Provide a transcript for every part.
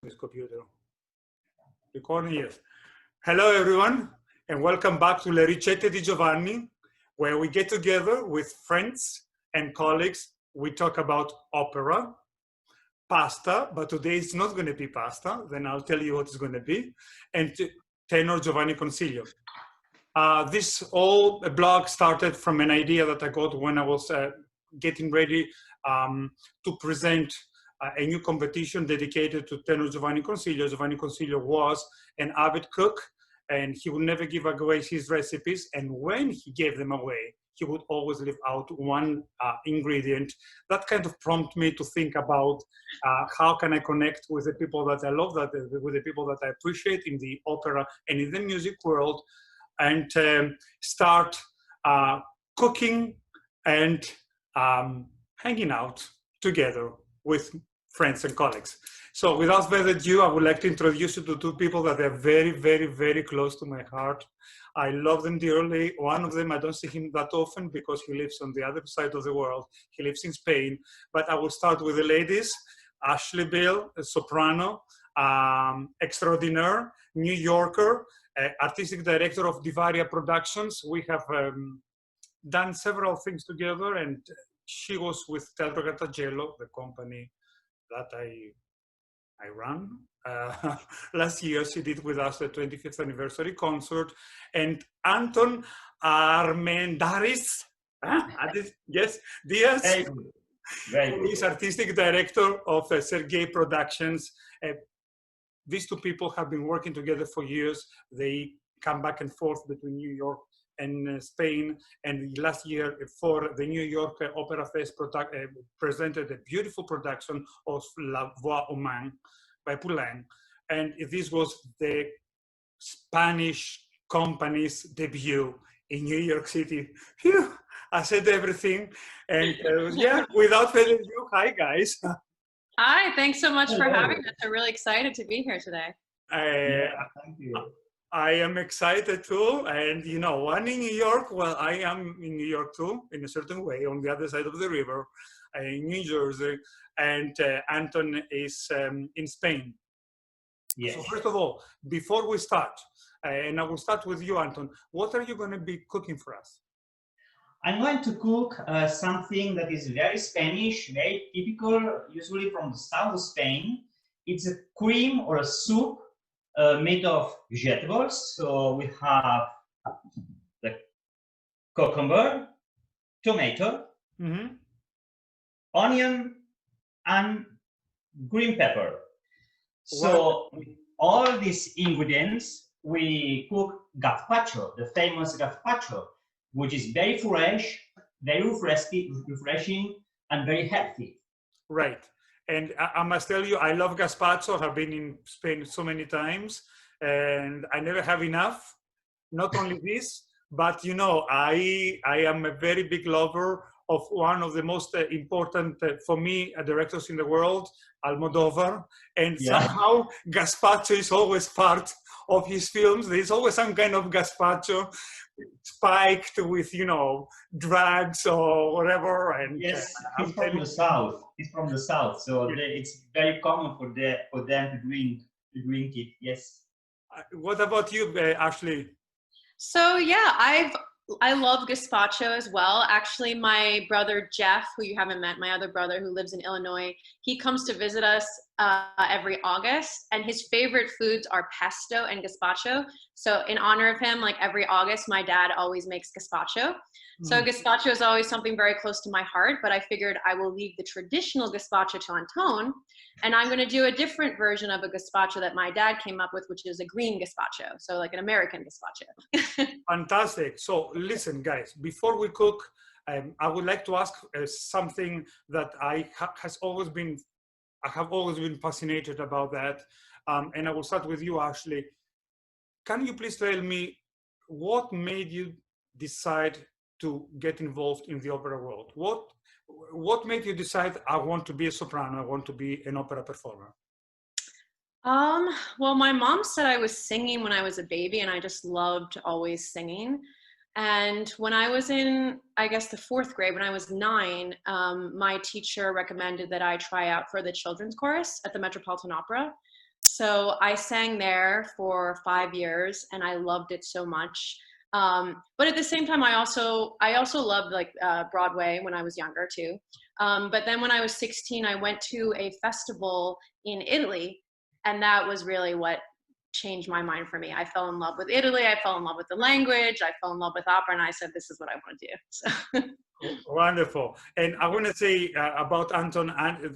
This computer. Recording, yes. Hello, everyone, and welcome back to Le Ricette di Giovanni, where we get together with friends and colleagues. We talk about opera, pasta, but today it's not going to be pasta. Then I'll tell you what it's going to be, and tenor Giovanni Consiglio. This whole blog started from an idea that I got when I was getting ready to present a new competition dedicated to tenor Giovanni Consiglio. Giovanni Consiglio was an avid cook, and he would never give away his recipes. And when he gave them away, he would always leave out one ingredient. That kind of prompted me to think about how can I connect with the people that I love, with the people that I appreciate in the opera and in the music world, and start cooking and hanging out together with friends and colleagues. So without further ado, I would like to introduce you to two people that are very, very, very close to my heart. I love them dearly. One of them, I don't see him that often because he lives on the other side of the world. He lives in Spain. But I will start with the ladies. Ashley Bill, a soprano, extraordinaire, New Yorker, artistic director of Divaria Productions. We have done several things together, and she was with Teatro Grattacielo, the company that I run. Last year, she did with us the 25th anniversary concert. And Anton Armendariz, yes, Diaz, who is artistic director of Sergei Productions. These two people have been working together for years. They come back and forth between New York and Spain, and last year for the New York Opera Fest presented a beautiful production of La Voix aux Mains by Poulain, and this was the Spanish company's debut in New York City. Phew, I said everything, and yeah, without further ado, hi guys. Hi, thanks so much for having us. I'm really excited to be here today. Thank you. I am excited too, and you know, one in New York, well, I am in New York too, in a certain way, on the other side of the river, in New Jersey, and Anton is in Spain. Yes. So first of all, before we start, and I will start with you, Anton, what are you going to be cooking for us? I'm going to cook something that is very Spanish, very typical, usually from the south of Spain. It's a cream or a soup made of vegetables. So we have the cucumber, tomato, onion, and green pepper. So with all these ingredients, we cook gazpacho, the famous gazpacho, which is very fresh, very refreshing, and very healthy. Right. And I must tell you, I love gazpacho. I've been in Spain so many times, and I never have enough. Not only this, but you know, I am a very big lover of one of the most important, for me, directors in the world, Almodovar. And somehow gazpacho is always part of his films. There's always some kind of gazpacho spiked with, you know, drugs or whatever. And yes, he's from the south. He's from the south, so it's very common for them to drink it. Yes. What about you, Ashley? So yeah, I love gazpacho as well. Actually, my brother Jeff, who you haven't met, my other brother who lives in Illinois, he comes to visit us every August, and his favorite foods are pesto and gazpacho. So in honor of him, like every August, my dad always makes gazpacho. So gazpacho is always something very close to my heart, but I figured I will leave the traditional gazpacho to Anton, and I'm going to do a different version of a gazpacho that my dad came up with, which is a green gazpacho, so like an American gazpacho. Fantastic. So listen, guys, before we cook, I would like to ask something that I have always been fascinated about that, and I will start with you, Ashley. Can you please tell me what made you decide to get involved in the opera world? What made you decide, I want to be a soprano, I want to be an opera performer? Well, my mom said I was singing when I was a baby, and I just loved always singing. And when I was in, I guess, the 4th grade, when I was 9, my teacher recommended that I try out for the children's chorus at the Metropolitan Opera. So I sang there for 5 years, and I loved it so much. But at the same time, I also loved like Broadway when I was younger too. But then when I was 16, I went to a festival in Italy, and that was really what changed my mind for me. I fell in love with Italy. I fell in love with the language. I fell in love with opera, and I said, this is what I want to do. So. Wonderful. And I want to say about Anton,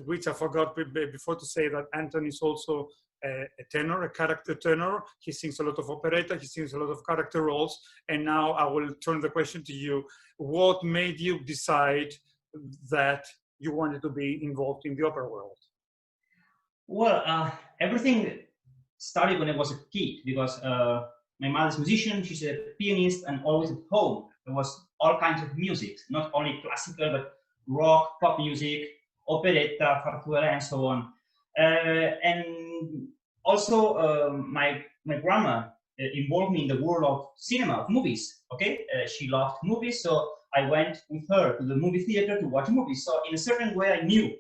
which I forgot before to say, that Anton is also a tenor, a character tenor. He sings a lot of operetta, he sings a lot of character roles. And now I will turn the question to you. What made you decide that you wanted to be involved in the opera world? Well, everything started when I was a kid, because my mother's a musician, she's a pianist, and always at home there was all kinds of music, not only classical, but rock, pop music, operetta, farfalla, and so on. And also my grandma involved me in the world of cinema, of movies. Okay, she loved movies, so I went with her to the movie theater to watch movies. So in a certain way, I knew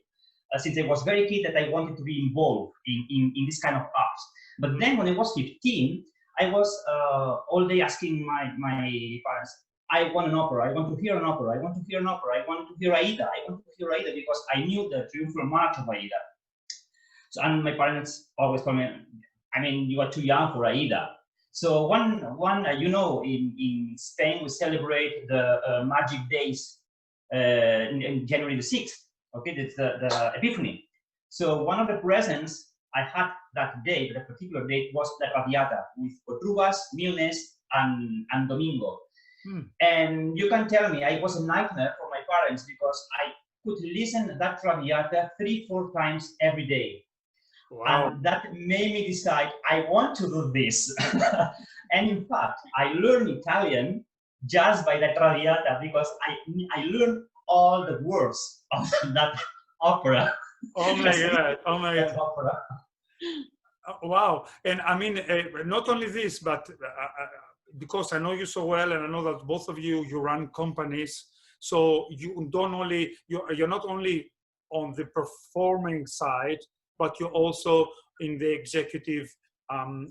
since I was very kid that I wanted to be involved in this kind of arts. But then when I was 15, I was all day asking my parents, I want an opera, I want to hear an opera, I want to hear an opera, I want to hear Aida, I want to hear Aida, because I knew the triumphal march of Aida. So, and my parents always told me, I mean, you are too young for Aida. So you know, in Spain, we celebrate the Magic Days in January the 6th. Okay, that's the Epiphany. So one of the presents I had that day, that particular date, was the Traviata with Cotrubas, Milnes, and Domingo. And you can tell me, I was a nightmare for my parents, because I could listen to that Traviata 3-4 times every day. Wow. And that made me decide I want to do this. And in fact, I learned Italian just by the Traviata, because I learned all the words of that opera. Oh my God! Oh my God! Opera. Wow! And I mean, not only this, but because I know you so well, and I know that both of you run companies, so you don't only you're not only on the performing side, but you're also in the executive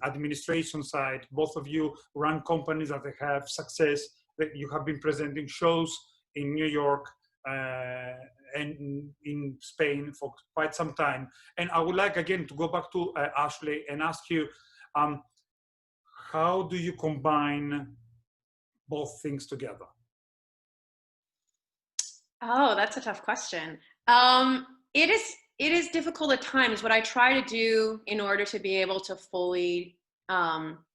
administration side. Both of you run companies that have success. That you have been presenting shows in New York and in Spain for quite some time. And I would like again to go back to Ashley and ask you, how do you combine both things together? Oh, that's a tough question. It is difficult at times. What I try to do in order to be able to fully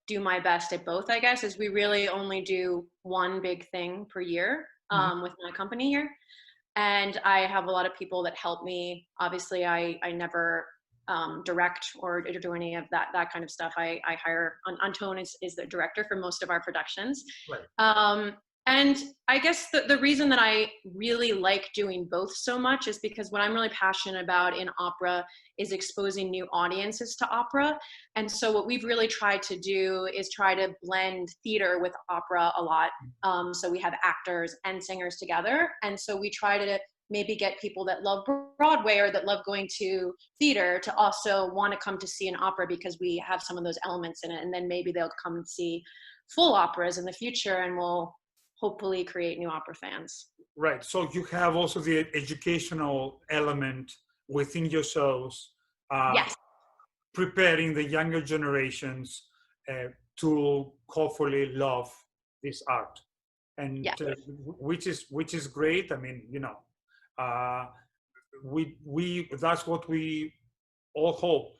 do my best at both, I guess, is we really only do one big thing per year with my company here. And I have a lot of people that help me. Obviously, I never direct or do any of that kind of stuff. I hire, Anton is the director for most of our productions. Right. And I guess the reason that I really like doing both so much is because what I'm really passionate about in opera is exposing new audiences to opera. And so what we've really tried to do is try to blend theater with opera a lot. So we have actors and singers together. And so we try to maybe get people that love Broadway or that love going to theater to also want to come to see an opera, because we have some of those elements in it. And then maybe they'll come and see full operas in the future, and we'll hopefully create new opera fans. Right. So you have also the educational element within your shows, yes, preparing the younger generations to hopefully love this art, and yes. Which is great. I mean, you know, we that's what we all hope.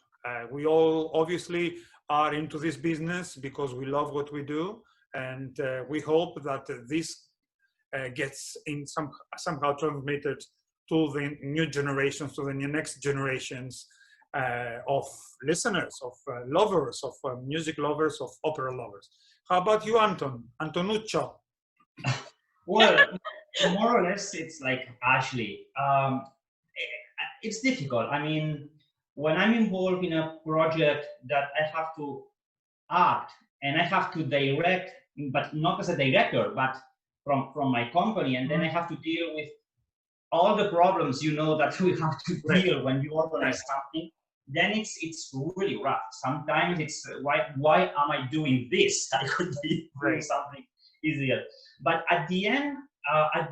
We all obviously are into this business because we love what we do. And we hope that this gets in somehow transmitted to the new generations, to the next generations of listeners, of lovers, of music lovers, of opera lovers. How about you, Anton? Antonuccio? Well, more or less, it's like Ashley. It's difficult. I mean, when I'm involved in a project that I have to act and I have to direct, but not as a director, but from my company, and then I have to deal with all the problems, you know, that we have to deal when you organize something. then it's really rough. Sometimes it's why am I doing this? I could be doing something easier. But at the end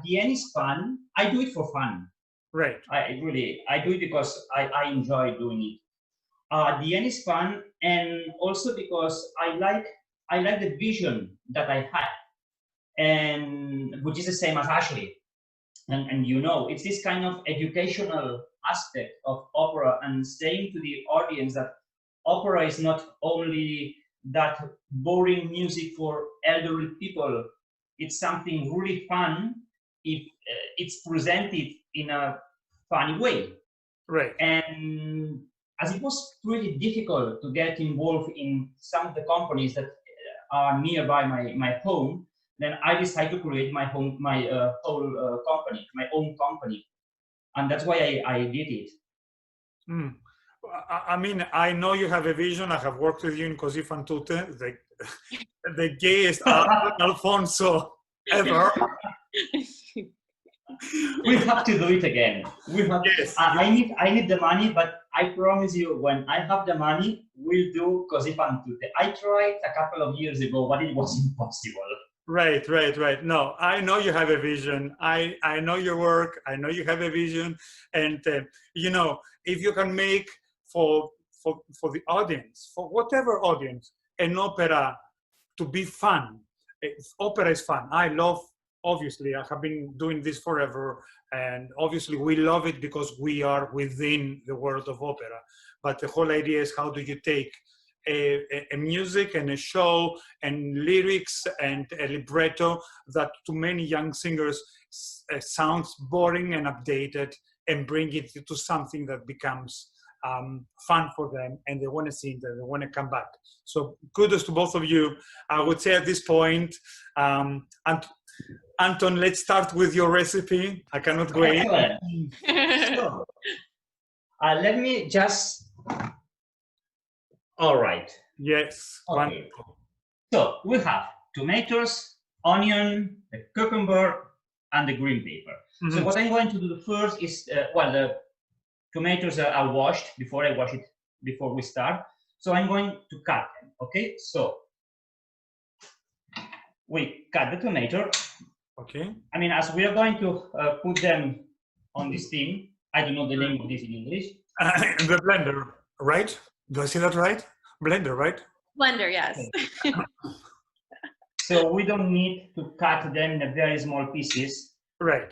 it's fun. I do it for fun. Right. I do it because I enjoy doing it. At the end is fun, and also because I like the vision that I had, and which is the same as Ashley. And you know, it's this kind of educational aspect of opera, and saying to the audience that opera is not only that boring music for elderly people. It's something really fun if it's presented in a funny way. Right. And as it was pretty difficult to get involved in some of the companies that are nearby my home, then I decided to create my own company, and that's why I did it. I mean, I know you have a vision. I have worked with you in Così fan tutte, the gayest Alfonso ever. We have to do it again. Yes. I need the money, but I promise you, when I have the money, we'll do Così fan tutte. I tried a couple of years ago, but it was impossible. Right. No, I know you have a vision. I know your work. I know you have a vision, and you know, if you can make for the audience, for whatever audience, an opera to be fun. Opera is fun. I love. Obviously, I have been doing this forever, and obviously we love it because we are within the world of opera. But the whole idea is, how do you take a music and a show and lyrics and a libretto that to many young singers sounds boring and updated, and bring it to something that becomes fun for them, and they want to see it, and they want to come back. So kudos to both of you. I would say at this point, and Anton, let's start with your recipe. I cannot wait. So, let me just. All right. Yes. Okay. Wonderful. So we have tomatoes, onion, the cucumber, and the green pepper. So what I'm going to do first is, well, the tomatoes are washed before we start. So I'm going to cut them. Okay. So we cut the tomato. Okay. I mean, as we are going to put them on this thing, I don't know the name of this in English. The blender, right? Do I say that right? Blender, right? Blender, yes. So we don't need to cut them in very small pieces. Right.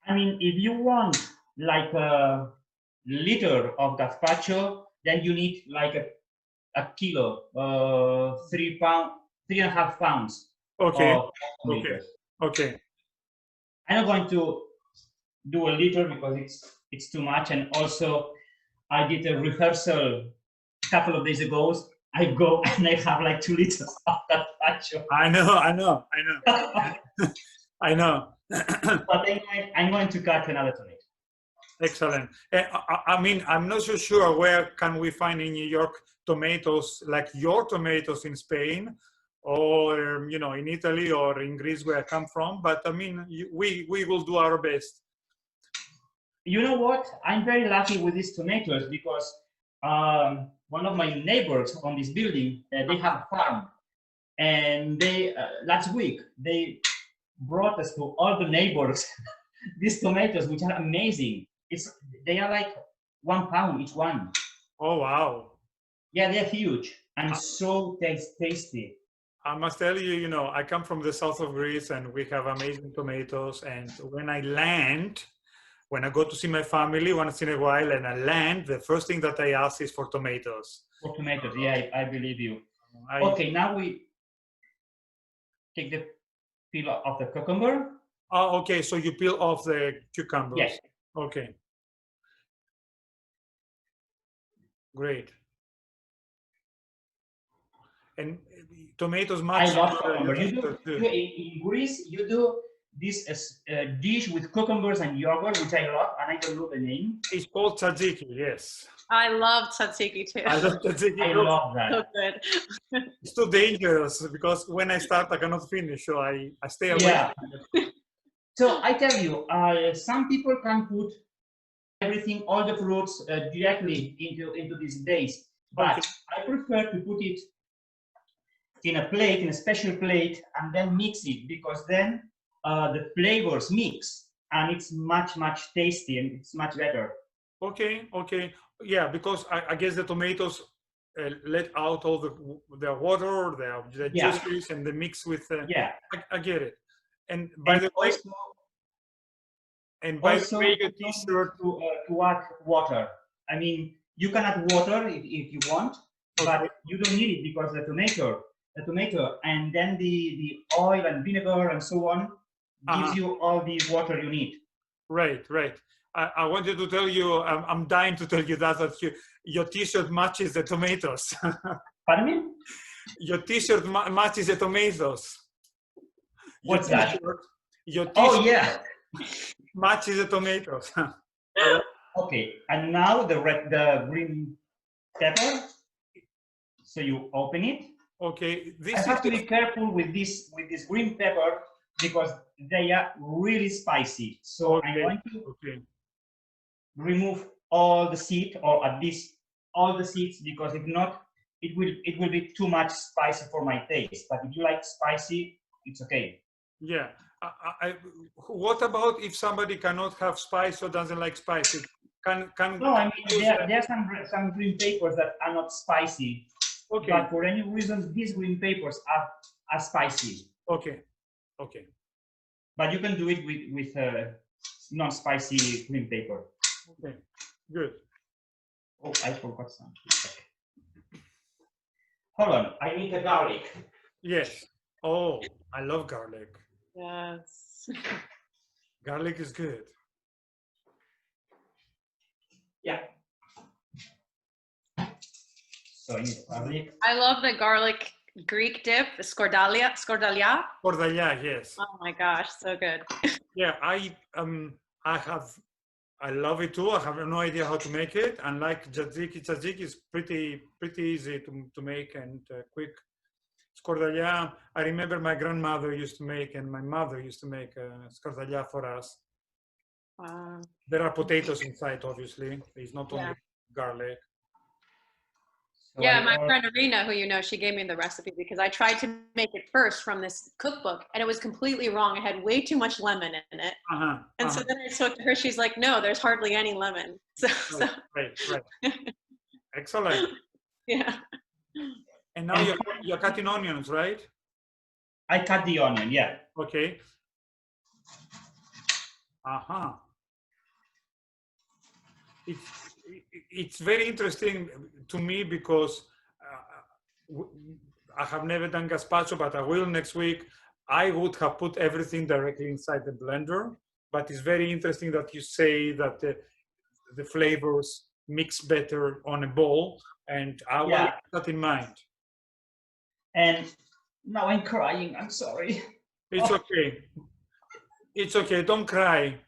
I mean, if you want like a liter of gazpacho, then you need like a kilo, 3.5 pounds. Okay. Okay. I'm not going to do a liter because it's too much, and also I did a rehearsal a couple of days ago. I go and I have like 2 liters of gazpacho. I know. I know. But I'm going to cut another tomato. Excellent. I mean, I'm not so sure where can we find in New York tomatoes like your tomatoes in Spain, or you know, in Italy or in Greece where I come from. But I mean, we will do our best. You know what? I'm very lucky with these tomatoes because one of my neighbors on this building, they have a farm, and they last week they brought us to all the neighbors these tomatoes, which are amazing. They are like 1 pound each one. Oh wow! Yeah, they're huge and so tasty. I must tell you, you know, I come from the south of Greece, and we have amazing tomatoes. And when I go to see my family once in a while, and I land, the first thing that I ask is for tomatoes. For tomatoes, yeah, I believe you. Okay, now we take the peel off the cucumber. Oh, okay. So you peel off the cucumbers. Yes. Okay. Great. And tomatoes match. I love cucumber. In Greece, you do this dish with cucumbers and yogurt, which I love, and I don't know the name. It's called tzatziki, yes. I love tzatziki too. I love tzatziki. I love that. So good. It's too dangerous because when I start, I cannot finish, so I stay away. Yeah. So I tell you, some people can put everything, all the fruits directly into this base. But Okay. I prefer to put it in a plate, in a special plate, and then mix it, because then the flavors mix, and it's much tasty, and it's much better. Okay, okay, yeah, because I guess the tomatoes let out all the water, the Yeah. juices, and the mix with. Yeah. I get it. And by the way, Also, your T-shirt. to add water. I mean, you can add water if you want, Okay. but you don't need it, because the tomato, and then the oil and vinegar and so on gives you all the water you need. Right, right. I wanted to tell you, I'm dying to tell you that your T-shirt matches the tomatoes. Pardon me? Your T-shirt matches the tomatoes. What's that? Your T-shirt Oh yeah. matches the tomatoes. Okay, and now the green pepper. So you open it. Okay, I have to be careful with this green pepper, because they are really spicy. So okay. I'm going to remove all the seed, or at least all the seeds, because if not, it will be too much spicy for my taste. But if you like spicy, it's okay. Yeah. What about if somebody cannot have spice or doesn't like spicy? No, I mean, there are some green peppers that are not spicy. Okay. But for any reason, these green peppers are spicy. Okay. Okay. But you can do it with non-spicy green pepper. Okay. Good. Oh, I forgot something. Hold on, I need the garlic. Yes. Oh, I love garlic. Yes. Garlic is good. Yeah. So I need garlic. I love the garlic Greek dip, the scordalia. Cordalla, yes. Oh my gosh, so good. Yeah, I love it too. I have no idea how to make it. And like tzatziki is pretty easy to make and quick. Scordalla, I remember my grandmother used to make, and my mother used to make scordalla for us. Wow. There are potatoes inside, obviously. It's not only garlic. So Yeah, my friend Arena, who you know, she gave me the recipe because I tried to make it first from this cookbook, and it was completely wrong. It had way too much lemon in it. And so then I spoke to her. She's like, no, there's hardly any lemon. Right. Excellent. Yeah. And now you're cutting onions, right? I cut the onion, yeah. Okay. It's very interesting to me because I have never done gazpacho, but I will next week. I would have put everything directly inside the blender, but it's very interesting that you say that the flavors mix better on a bowl, and I will keep that in mind. And now I'm crying, I'm sorry. It's okay. It's okay, don't cry.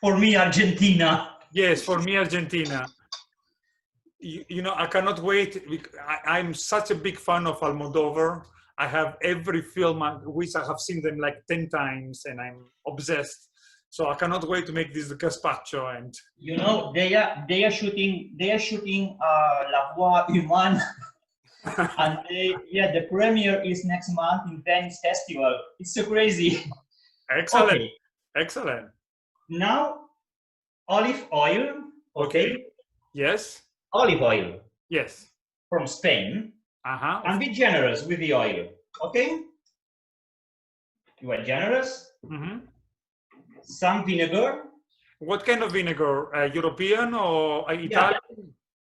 For me, Argentina. Yes, for me, Argentina. You know, I cannot wait. I'm such a big fan of Almodovar. I have every film, which I have seen them like 10 times, and I'm obsessed. So I cannot wait to make this gazpacho. And you know, they are shooting La Voix Humaine, and the premiere is next month in Venice Festival. It's so crazy. Excellent, okay. Excellent. Now, olive oil. Okay. Yes. Olive oil. Yes. From Spain. And be generous with the oil. Okay. You are generous. Some vinegar. What kind of vinegar? European or Italian?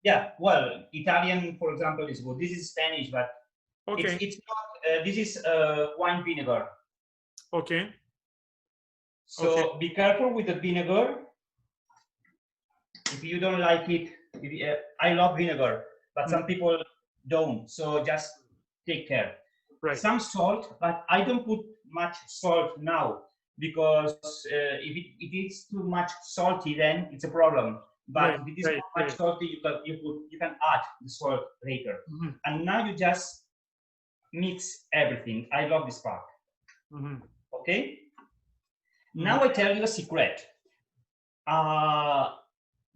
Yeah, well, Italian, for example, is good. This is Spanish, but it's not. This is wine vinegar. Okay. So be careful with the vinegar. If you don't like it, I love vinegar, but some people don't. So just take care. Right. Some salt, but I don't put much salt now because if it's too much salty, then it's a problem. But if it is not much salty, you can add the salt later. And now you just mix everything. I love this part. Okay. Now I tell you a secret.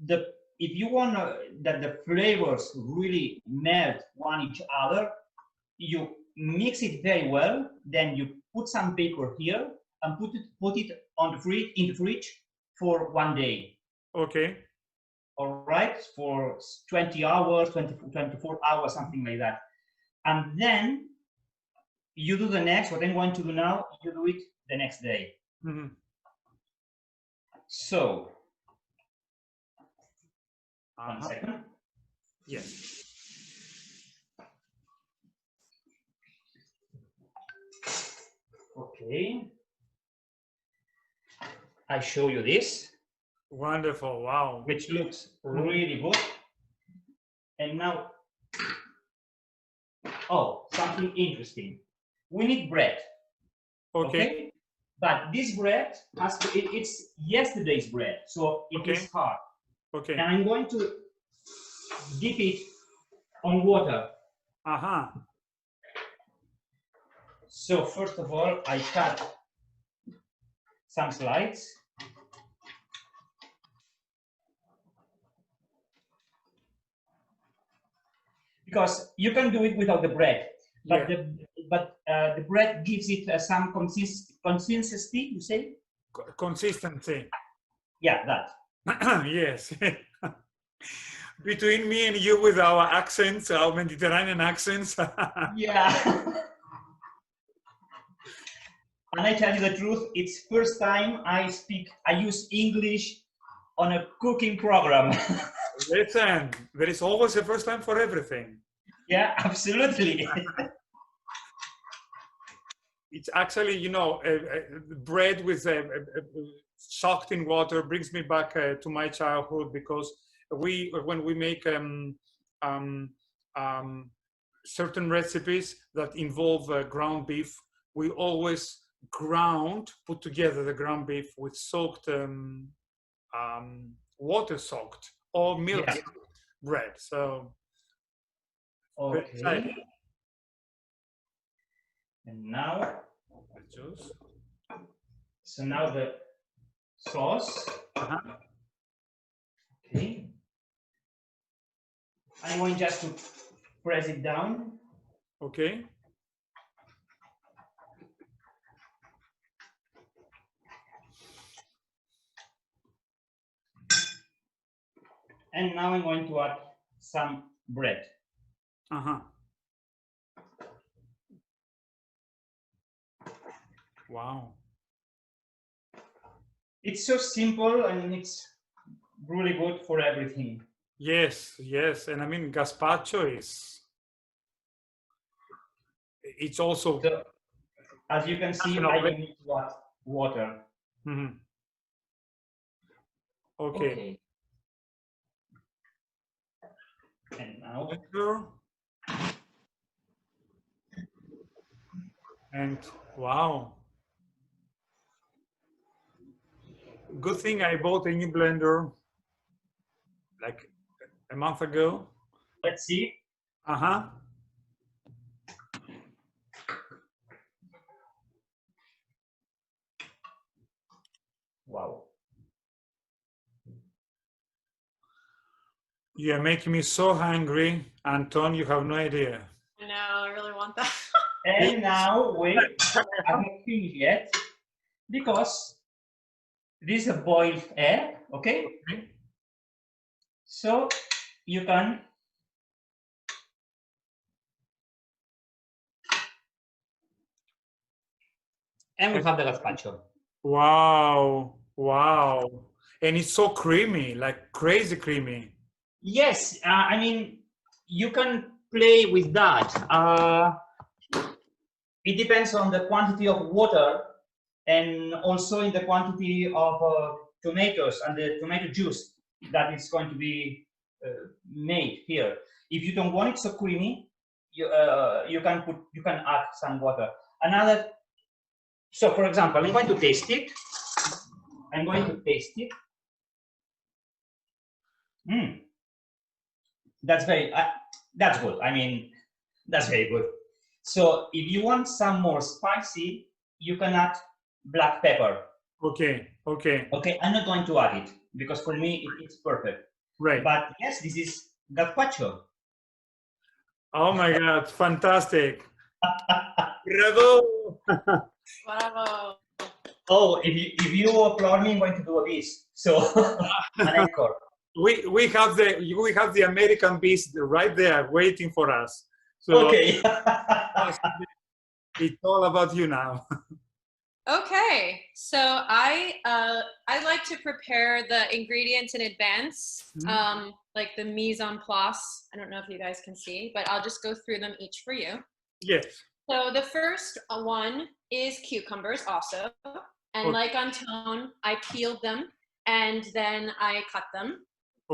if you want that the flavors really melt one each other, you mix it very well. Then you put some paper here and put it on the fridge in the fridge for 1 day. Okay. All right, for 20 hours, 24 hours, something like that. And then you do the next. What I'm going to do now, you do it the next day. Mm-hmm. So, 1 Uh-huh. second. Yes. Okay. I show you this, Wonderful. Wow. which looks really good. And now, oh, something interesting. We need bread. Okay. But this bread has to, it's yesterday's bread, so it is hard. Okay. And I'm going to dip it on water. Uh-huh. So first of all, I cut some slices. Because you can do it without the bread, but the bread gives it some consistency. You say? Consistency. Yeah, that. Yes. Between me and you with our accents, our Mediterranean accents. Yeah. And I tell you the truth, it's first time I use English on a cooking program. Listen, there is always a first time for everything. Yeah, absolutely. It's actually, you know, bread with soaked in water brings me back to my childhood, because when we make certain recipes that involve ground beef, we always put together the ground beef with soaked, water soaked or milk bread. So, okay. And now, the juice. so now the sauce. Okay. I'm going just to press it down. Okay. And now I'm going to add some bread. Wow. It's so simple and it's really good for everything. Yes, yes. And I mean, gazpacho it's also... So, as you can see, I don't need to add water. Mm-hmm. Okay. And now... And wow. Good thing I bought a new blender like a month ago. Let's see. Wow. You are making me so hungry, Anton, you have no idea. I know, I really want that. And now, wait, I haven't finished yet, because this is a boiled egg, okay? So you can and we have the gazpacho. Wow, wow. And it's so creamy, like crazy creamy. Yes, I mean, you can play with that. It depends on the quantity of water and also in the quantity of tomatoes and the tomato juice that is going to be made here. If you don't want it so creamy, you can add some water. So for example, I'm going to taste it. That's good. I mean, that's very good. So if you want some more spicy, you can add black pepper. Okay. I'm not going to add it because for me it's perfect. Right. But yes, this is gazpacho. Oh my God, fantastic. Bravo. Bravo. Oh, if you applaud me, I'm going to do this. So an encore. We have the American beast right there waiting for us. So Okay. it's all about you now. Okay, so I like to prepare the ingredients in advance, like the mise en place. I don't know if you guys can see, but I'll just go through them each for you. Yes. So the first one is cucumbers also, and Okay. like Anton, I peeled them and then I cut them.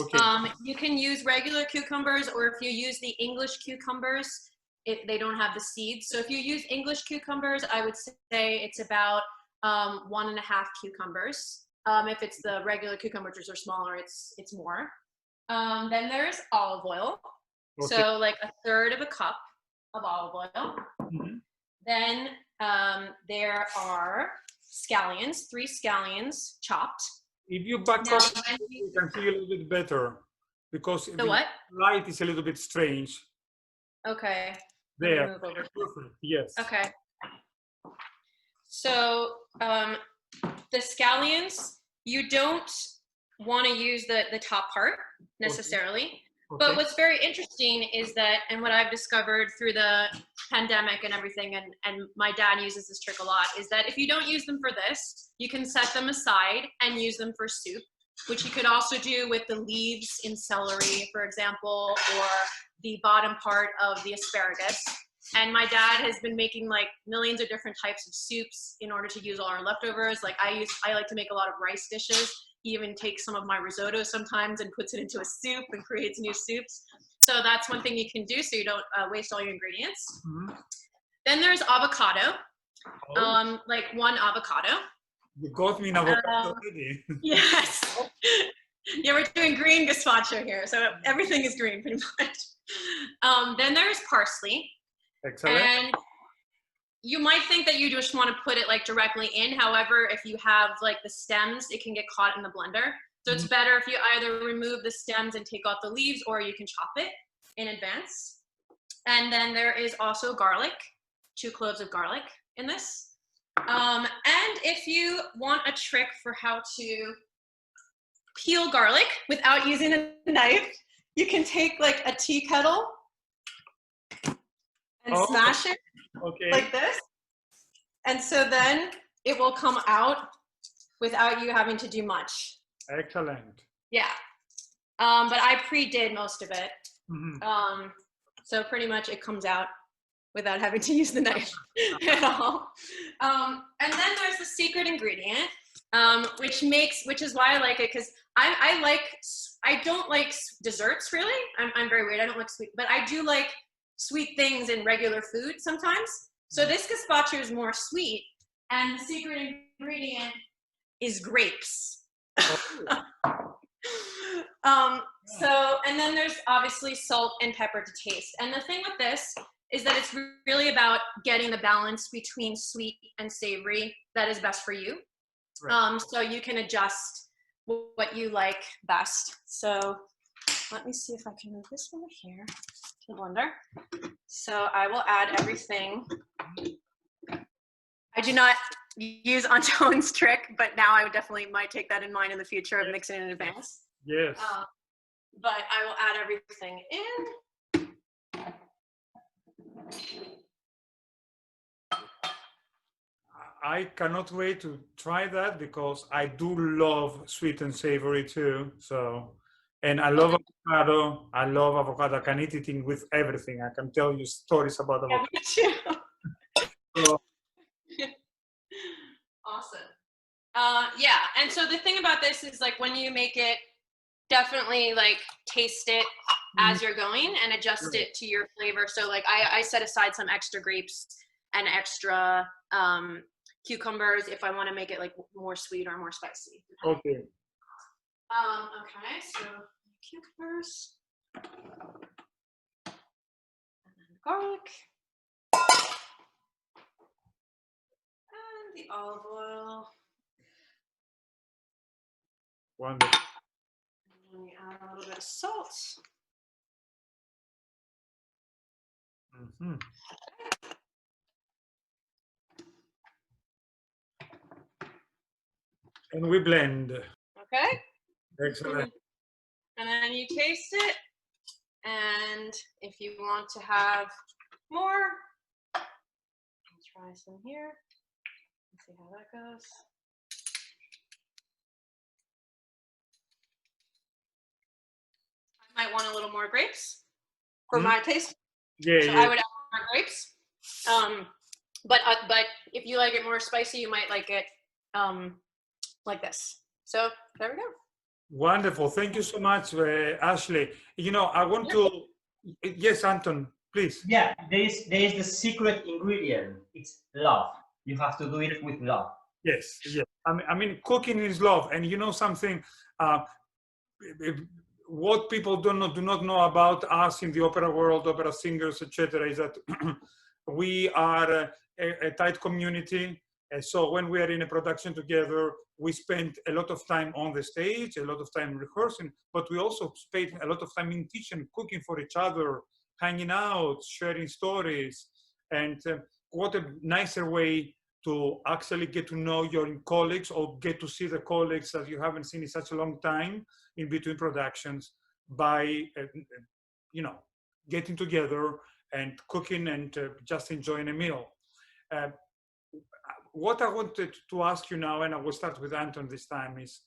Okay. You can use regular cucumbers, or if you use the English cucumbers, they don't have the seeds. So if you use English cucumbers, I would say it's about 1.5 cucumbers. If it's the regular cucumbers, which are smaller, it's more. Then there's olive oil. Okay. So like 1/3 cup of olive oil. Then there are scallions, 3 scallions chopped. If you back Now, up, we can see a little bit better because the what? light is a little bit strange. Okay. There. Move over. Perfect. Yes. Okay. So the scallions, you don't want to use the top part necessarily. Okay. But what's very interesting is that, and what I've discovered through the pandemic and everything, and my dad uses this trick a lot, is that if you don't use them for this, you can set them aside and use them for soup, which you could also do with the leaves in celery, for example, or the bottom part of the asparagus. And my dad has been making like millions of different types of soups in order to use all our leftovers. Like I like to make a lot of rice dishes. He even takes some of my risotto sometimes and puts it into a soup and creates new soups. So that's one thing you can do so you don't waste all your ingredients. Then there's avocado, like 1 avocado. You got me in avocado already. Yes. Yeah, we're doing green gazpacho here, so everything is green pretty much. Then there's parsley. Excellent. And you might think that you just want to put it like directly in. However, if you have like the stems, it can get caught in the blender. So it's better if you either remove the stems and take out the leaves, or you can chop it in advance. And then there is also garlic, 2 cloves of garlic in this. And if you want a trick for how to peel garlic without using a knife, you can take like a tea kettle and smash it like this. And so then it will come out without you having to do much. Excellent. Yeah. But I pre-did most of it. So pretty much it comes out without having to use the knife at all. And then there's the secret ingredient, which is why I like it, because I don't like desserts really. I'm very weird. I don't like sweet, but I do like sweet things in regular food sometimes. So this gazpacho is more sweet, and the secret ingredient is grapes. And then there's obviously salt and pepper to taste. And the thing with this is that it's really about getting the balance between sweet and savory that is best for you. Right. So you can adjust what you like best. So let me see if I can move this one here to the blender. So I will add everything. I do not use Anton's trick, but now I definitely might take that in mind in the future of mixing it in advance. Yes. But I will add everything in. I cannot wait to try that because I do love sweet and savory too. So, and I love avocado. I love avocado. I can eat it with everything. I can tell you stories about avocado. Yeah, me too. So, awesome. Yeah, and so the thing about this is like when you make it, definitely like taste it as you're going and adjust it to your flavor. So like I set aside some extra grapes and extra cucumbers if I want to make it like more sweet or more spicy. Okay. Okay, so cucumbers and then garlic and the olive oil. Wonderful. And you add a little bit of salt. Mm-hmm. And we blend. Okay. Excellent. And then you taste it. And if you want to have more, try some here. Let's see how that goes. I might want a little more grapes for my taste. Yeah, so yeah. I would add more grapes. But if you like it more spicy, you might like it like this. So there we go. Wonderful. Thank you so much, Ashley. You know, I want to. Yes, Anton, please. Yeah, there is the secret ingredient. It's love. You have to do it with love. Yes, yes. I mean, cooking is love, and you know something. What people do not know about us in the opera world, opera singers, etc., is that we are a tight community. And so when we are in a production together, we spend a lot of time on the stage, a lot of time rehearsing, but we also spend a lot of time in kitchen, cooking for each other, hanging out, sharing stories. And what a nicer way to actually get to know your colleagues or get to see the colleagues that you haven't seen in such a long time in between productions by, you know, getting together and cooking and just enjoying a meal. What I wanted to ask you now, and I will start with Anton this time, is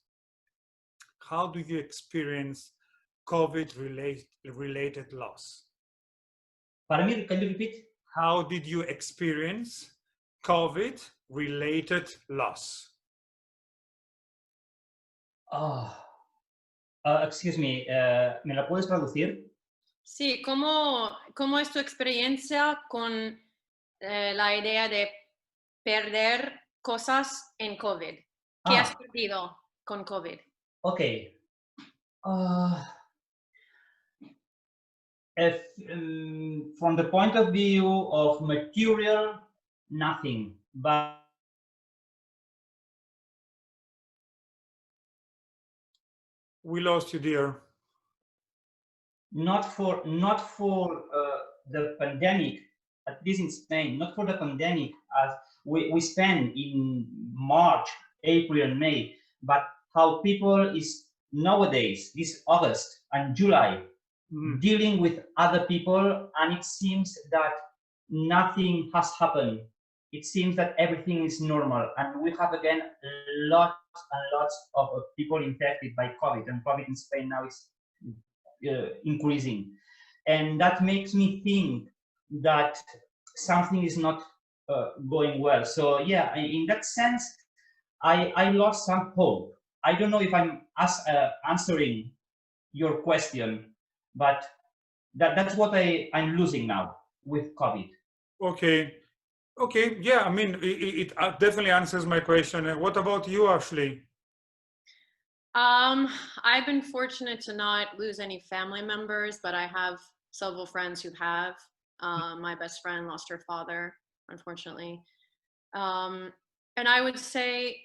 how do you experience COVID-related loss? Pardon me, can you repeat? How did you experience COVID-related loss? Oh, excuse me, ¿me la puedes traducir? Sí, ¿cómo es tu experiencia con la idea de perder cosas en COVID? ¿Qué has perdido con COVID? Okay. From the point of view of material, nothing. But We lost you, dear. not for the pandemic, at least in Spain, not for the pandemic as we spend in March, April, and May, but how people is nowadays, this August and July, dealing with other people, and it seems that nothing has happened. It seems that everything is normal, and we have again lots and lots of people infected by COVID, and COVID in Spain now is increasing, and that makes me think that something is not going well. So yeah, in that sense, I lost some hope. I don't know if I'm answering your question, but that's what I'm losing now with COVID. Okay, yeah, I mean, it definitely answers my question. And what about you, Ashley? I've been fortunate to not lose any family members, but I have several friends who have. My best friend lost her father, unfortunately. And I would say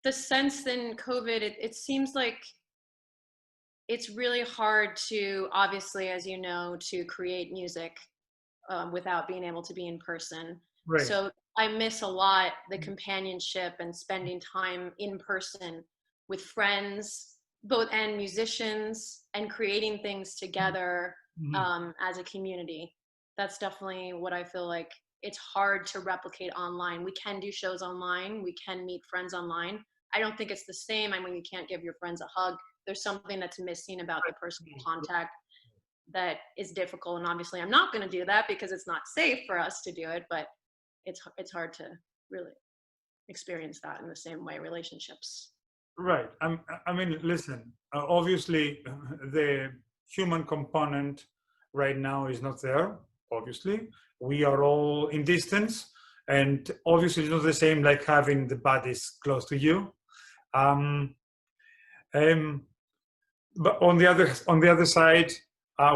the sense in COVID, it seems like it's really hard to, obviously, as you know, to create music without being able to be in person. Right. So I miss a lot the companionship and spending time in person with friends, both and musicians, and creating things together as a community. That's definitely what I feel like it's hard to replicate online. We can do shows online. We can meet friends online. I don't think it's the same. I mean, you can't give your friends a hug. There's something that's missing about the personal contact that is difficult. And obviously I'm not going to do that because it's not safe for us to do it, but it's hard to really experience that in the same way, relationships. Right. I mean, listen, obviously the human component right now is not there, obviously. We are all in distance, and obviously it's not the same like having the bodies close to you. But on the other side,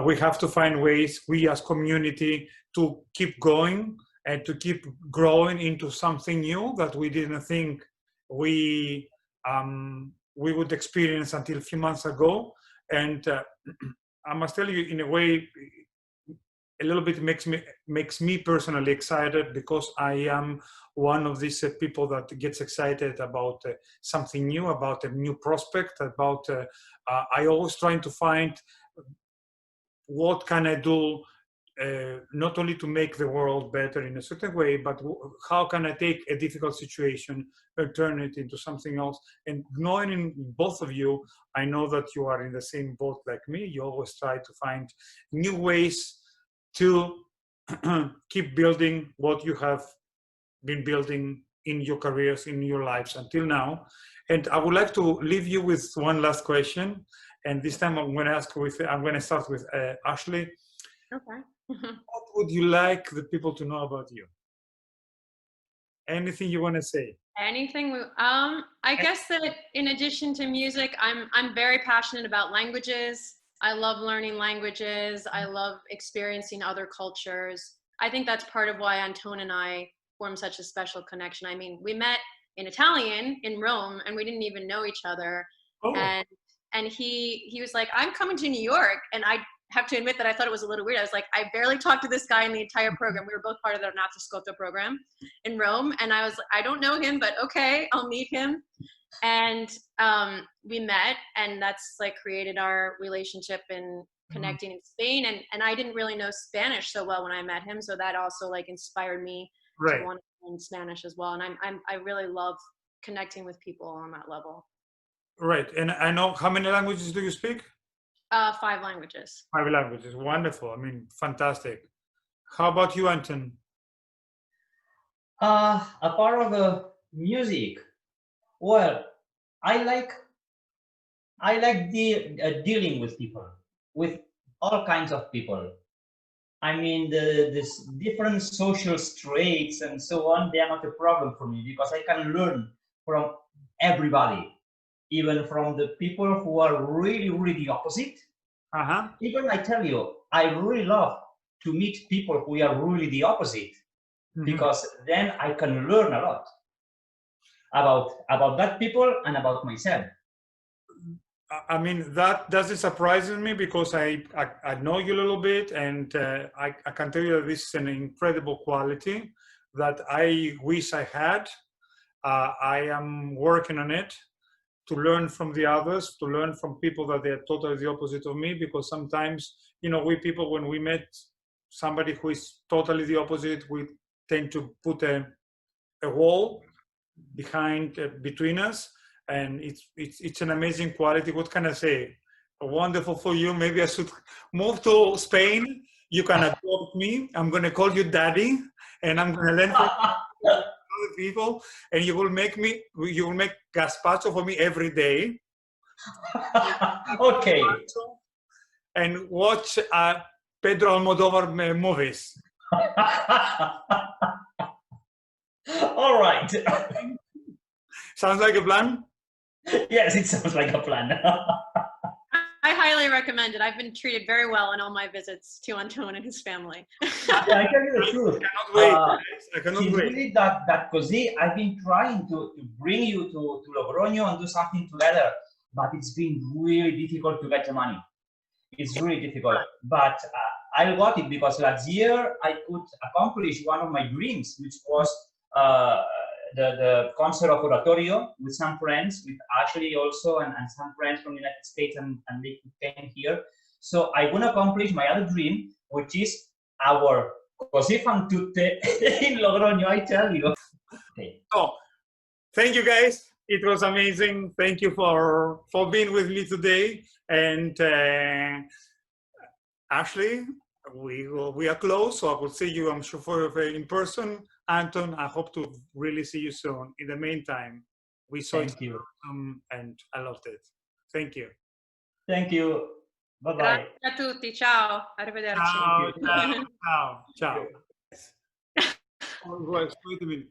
we have to find ways, we as community, to keep going and to keep growing into something new that we didn't think we would experience until a few months ago. And I must tell you, in a way, a little bit makes me personally excited, because I am one of these people that gets excited about something new, about a new prospect, about I always trying to find what can I do, not only to make the world better in a certain way, but how can I take a difficult situation and turn it into something else. And knowing both of you, I know that you are in the same boat like me. You always try to find new ways to keep building what you have been building in your careers, in your lives until now. And I would like to leave you with one last question. And this time I'm going to start with Ashley. Okay. What would you like the people to know about you? Anything you want to say? Anything? I guess that in addition to music, I'm very passionate about languages. I love learning languages. I love experiencing other cultures. I think that's part of why Anton and I formed such a special connection. I mean, we met in Italian in Rome, and we didn't even know each other. Oh. And he was like, "I'm coming to New York," and I have to admit that I thought it was a little weird. I was like, I barely talked to this guy in the entire program. We were both part of the Natascoto program in Rome. And I was like, I don't know him, but okay, I'll meet him. And we met, and that's like created our relationship and connecting in Spain. And I didn't really know Spanish so well when I met him. So that also like inspired me to want to learn Spanish as well. And I really love connecting with people on that level. Right. And I know, how many languages do you speak? 5 languages. 5 languages. Wonderful. I mean, fantastic. How about you, Anton? A part of the music. Well, I like dealing with people, with all kinds of people. I mean, this different social traits and so on, they are not a problem for me, because I can learn from everybody, even from the people who are really, really the opposite. Even I tell you, I really love to meet people who are really the opposite, because then I can learn a lot about that people and about myself. I mean, that doesn't surprise me, because I know you a little bit, and I can tell you that this is an incredible quality that I wish I had. I am working on it, to learn from the others, to learn from people that they are totally the opposite of me, because sometimes, you know, we people, when we met somebody who is totally the opposite, we tend to put a wall between us, and it's an amazing quality. What can I say? Wonderful for you. Maybe I should move to Spain. You can adopt me. I'm going to call you Daddy, and I'm going to learn from other people, and you will make gazpacho for me every day. Okay. And watch Pedro Almodovar movies. All right. Sounds like a plan? Yes, it sounds like a plan. I highly recommend it. I've been treated very well in all my visits to Anton and his family. Yeah, I tell you the truth. I cannot wait. I cannot wait. Really that così, I've been trying to bring you to Logroño and do something together, but it's been really difficult to get the money. It's really difficult. But I got it, because last year I could accomplish one of my dreams, which was the concert of oratorio with some friends, with Ashley also, and some friends from the United States, and they came here. So I want to accomplish my other dream, which is our Così fan tutte in Logroño, I tell you. Okay. Oh, thank you guys. It was amazing. Thank you for being with me today. And Ashley, we are close, so I will see you, I'm sure, for in person. Anton, I hope to really see you soon. In the meantime, we saw Thank you. And I loved it. Thank you. Thank you. Bye-bye. Grazie a tutti. Ciao. Arrivederci. Ciao. Ciao. Ciao. Wait a minute.